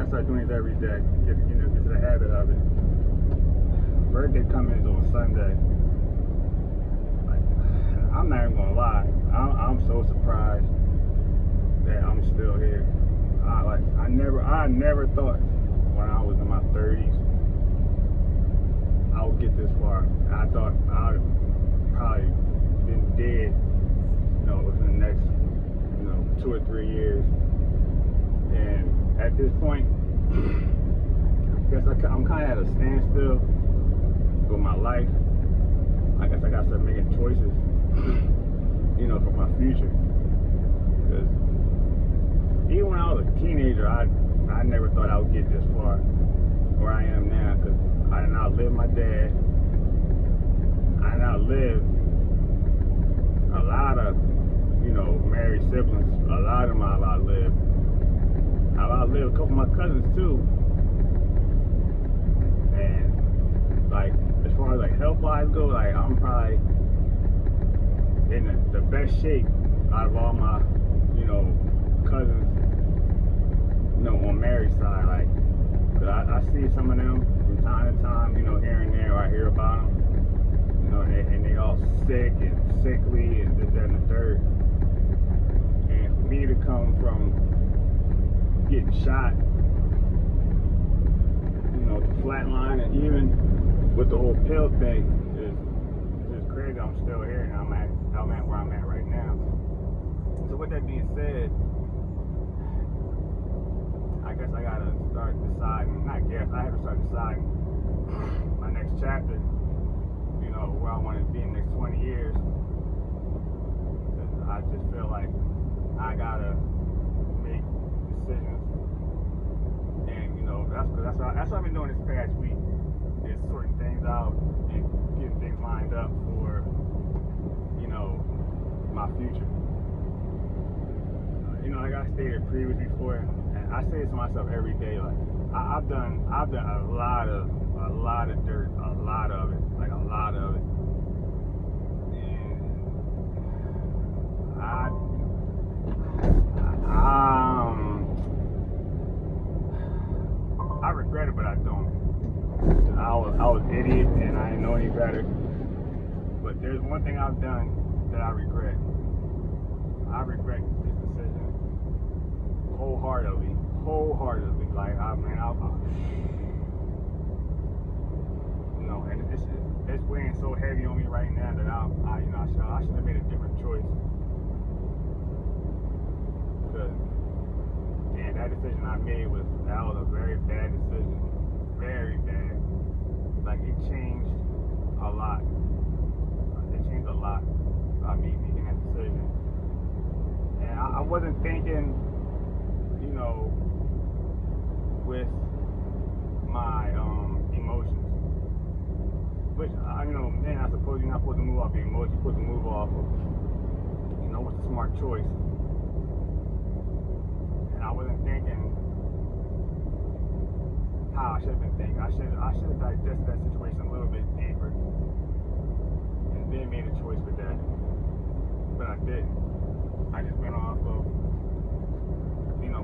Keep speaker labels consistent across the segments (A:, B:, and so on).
A: I started doing this every day. Get to the habit of it. Birthday coming is on Sunday. Like, I'm not even gonna lie. I'm so surprised that I'm still here. I never thought when I was in my 30s I would get this far. I thought I'd probably been dead, within the next, 2 or 3 years. And at this point, I guess I'm kind of at a standstill with my life. I guess I got to start making choices, for my future. Because even when I was a teenager, I never thought I would get this far where I am now. Because I did not live my dad. I did not live a lot of, married siblings. A lot of them I've outlived. I've outlived a couple of my cousins too. And like, as far as like health wise go, like I'm probably in the best shape out of all my, cousins, on Mary's side. Like, 'cause I see some of them from time to time, here and there, I hear about them, and they all sick and sickly and this, that, and the third. And for me to come from getting shot, to flatline, and even with the whole pill thing, is crazy. I'm still here, and I'm at where I'm at right now. So with that being said, I guess I gotta start deciding. Not guess, I have to start deciding my next chapter. Where I want to be in the next 20 years. I just feel like I gotta make decisions, and that's what I've been doing this past week. Is sorting things out and getting things lined up for my future. Like I stated previously before, and I say this to myself every day. Like I've done a lot of dirt, a lot of it. I regret it, but I don't. I was an idiot and I didn't know any better. But there's one thing I've done that I regret. I regret this decision wholeheartedly. Like and it's weighing so heavy on me right now that I should have made a different choice. Because that decision I made was a very bad decision, very bad. Like it changed a lot. It changed a lot about me making that decision. And I wasn't thinking, with my emotions. Which, I suppose you're not supposed to move off your emotions. You're supposed to move off of, what's a smart choice. And I wasn't thinking how I should have been thinking. I should have digested that situation a little bit deeper and then made a choice with that. But I didn't. I just went off of,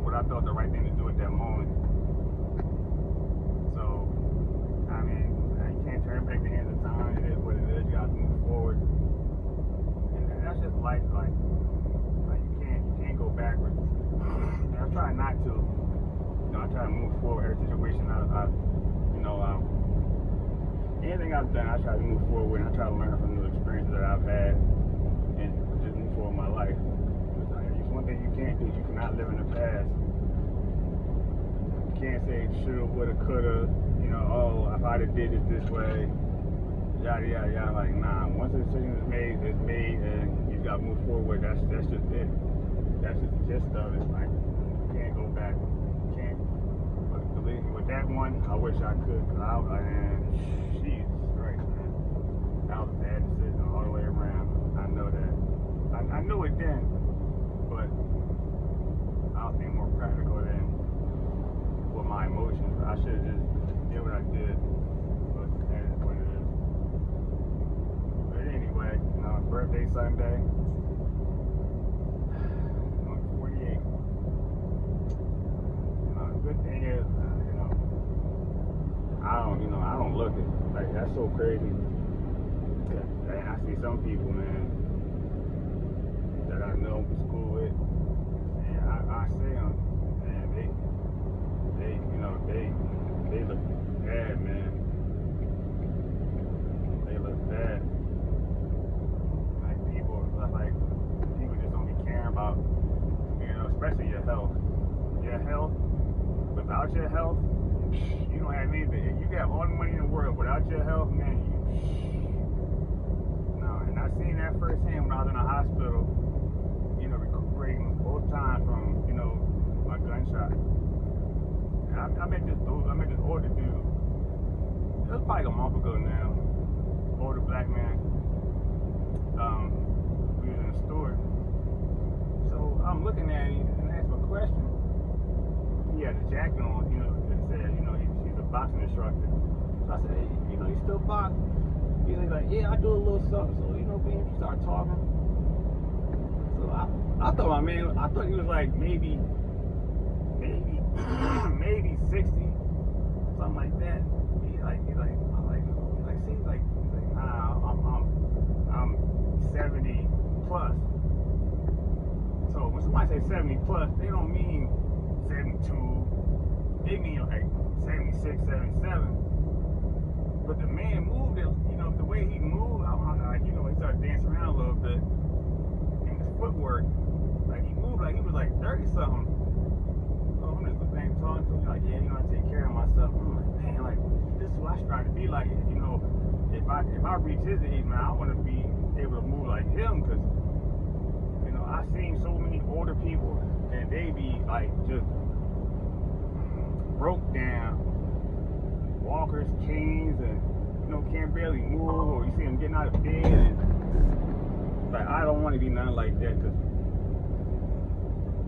A: what I thought the right thing to do at that moment. So, you can't turn back the hands of time. It is what it is. You gotta move forward. And that's just life. Like you can't go backwards. And I try not to. I try to move forward. Every situation anything I've done, I try to move forward, and I try to learn from new experiences that I've had and just move forward in my life. It's one thing you can't do. You cannot live in the past. You can't say shoulda, woulda, coulda. If I'd have did it this way, yada yada yada. Like, nah. Once the decision is made, and you gotta move forward. That's just it. That's just the gist of it. Like, you can't go back. You can't. But believe me, with that one, I wish I could. Jesus Christ, man. That was a bad decision all the way around. I know that. I knew it then, but I was being more practical than with my emotions. I should have just did what I did. But that is what it is. But anyway, birthday Sunday. I'm 48. good thing is, I don't look it. Like, that's so crazy. And I see some people, man, that I know from school with, and I see them, and they look bad, man. They look bad. Like people just don't be caring about, especially your health. Your health. Without your health, you don't have anything. You got all the money in the world. Without your health, man, no. And I seen that firsthand when I was in the hospital, recuperating both times from, my gunshot. And I met this older dude. It was probably a month ago now. Older black man. We was in a store. So I'm looking at him and asked him a question. He had a jacket on, that said, he's a boxing instructor. So I said, hey, you still box? He's like, yeah, I do a little something. So, we start talking. So I thought he was like maybe 60, something like that. He's like, nah, I'm 70 plus. So when somebody say 70 plus, they don't mean 72, they mean like 76, 77. But the man moved it, the way he moved, he started dancing around a little bit. And his footwork, like he moved like he was like 30 something. So I'm just talking to him, like, yeah, I take care of myself. I'm like, man, like, this is what I strive to be like. If I reach his age, man, I want to be able to move like him, because, I've seen so many older people, and they be like just broke down, walkers, canes, and can't barely move, or you see them getting out of bed, and like, I don't want to be nothing like that, because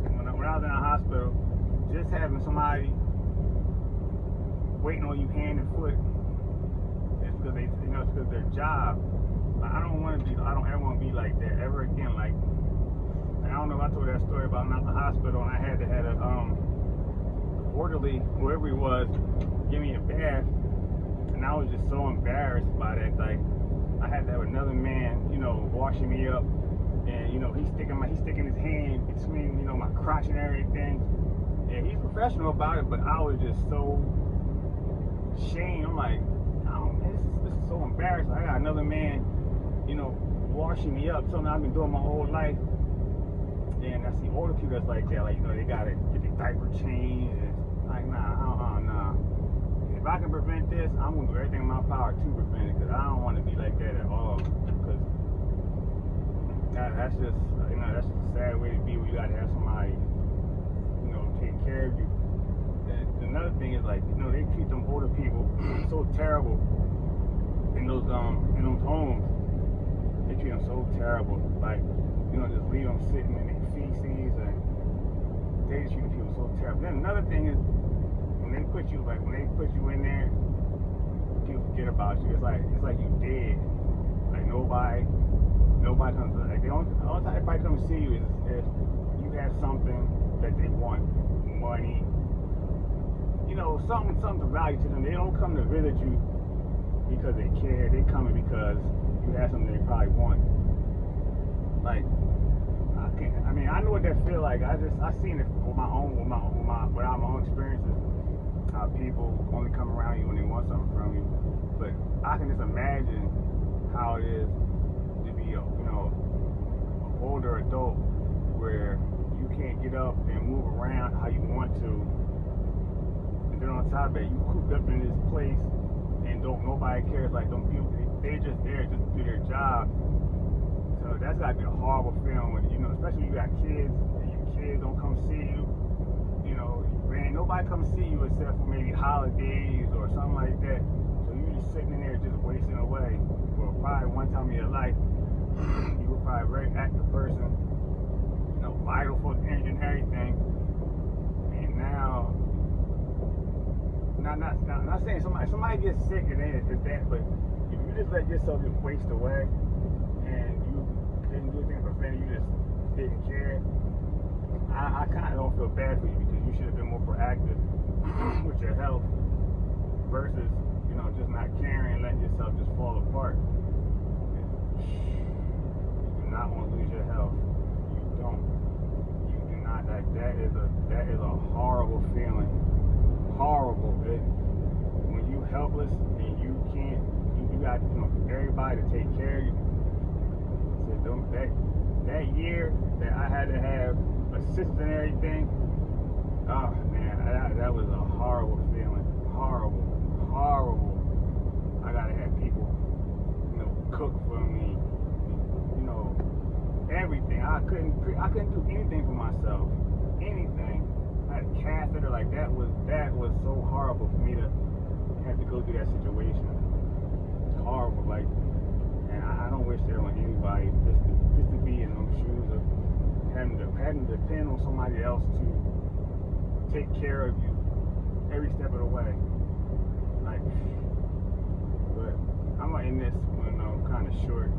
A: when I was in a hospital, just having somebody waiting on you hand and foot, it's because it's because their job. I don't ever want to be like that ever again. Like, I don't know if I told that story about when I was in the hospital and I had a orderly, whoever he was, give me a bath, and I was just so embarrassed by that. Like, I had to have another man, washing me up, and he's sticking his hand between, my crotch and everything. And he's professional about it, but I was just so ashamed. I'm like, this is so embarrassing. I got another man, washing me up, something I've been doing my whole life. And I see older people that's like that, like, they gotta get their diaper changed, and like, nah. If I can prevent this, I'm gonna do everything in my power to prevent it, because I don't want to be like that at all. Because that's just, that's just a sad way to be, where you gotta have somebody, take care of you. And another thing is, like, they treat them older people so terrible in those homes. They treat them so terrible, like, just leave them sitting in their feces, and they just treat people so terrible. Then another thing is, when they put you in there, people forget about you. It's like you dead. Like, nobody comes. Like, the only time everybody comes to see you is if you have something that they want, money, something of value to them. They don't come to visit you because they care. They coming because you have something they probably want. Like, I know what that feel like. I seen it without my own experiences. How people only come around you when they want something from you. But I can just imagine how it is to be an older adult, where you can't get up and move around how you want to. And then on top of that, you cooped up in this place, and nobody cares. Like, them people, they're just there just to do their job. So that's gotta be a horrible feeling when, especially when you got kids and your kids don't come see you. Man, nobody comes see you except for maybe holidays or something like that. So you just sitting in there just wasting away. Well, probably one time in your life, you were probably a very active person, vital for the engine and everything. And now, not saying somebody gets sick and then it's that, but if you just let yourself just waste away, and you didn't do anything to prevent it, you just didn't care, I kind of don't feel bad for you, because you should have been more proactive health versus, you know, just not caring and letting yourself just fall apart. You do not want to lose your health. You don't. You do not. That is a horrible feeling. Horrible. When you helpless and you can't, you got, you know, everybody to take care of you. So that year that I had to have assistance and everything, oh man, that was a horrible feeling. Horrible. I gotta have people, you know, cook for me, you know, everything. I couldn't do anything for myself. Anything. I had a catheter, like that was so horrible for me to have to go through that situation. It's horrible, like, and I don't wish that on anybody. Just to be in those shoes of having to depend on somebody else to take care of you every step of the way. Like, but I'm gonna end this one kind of short.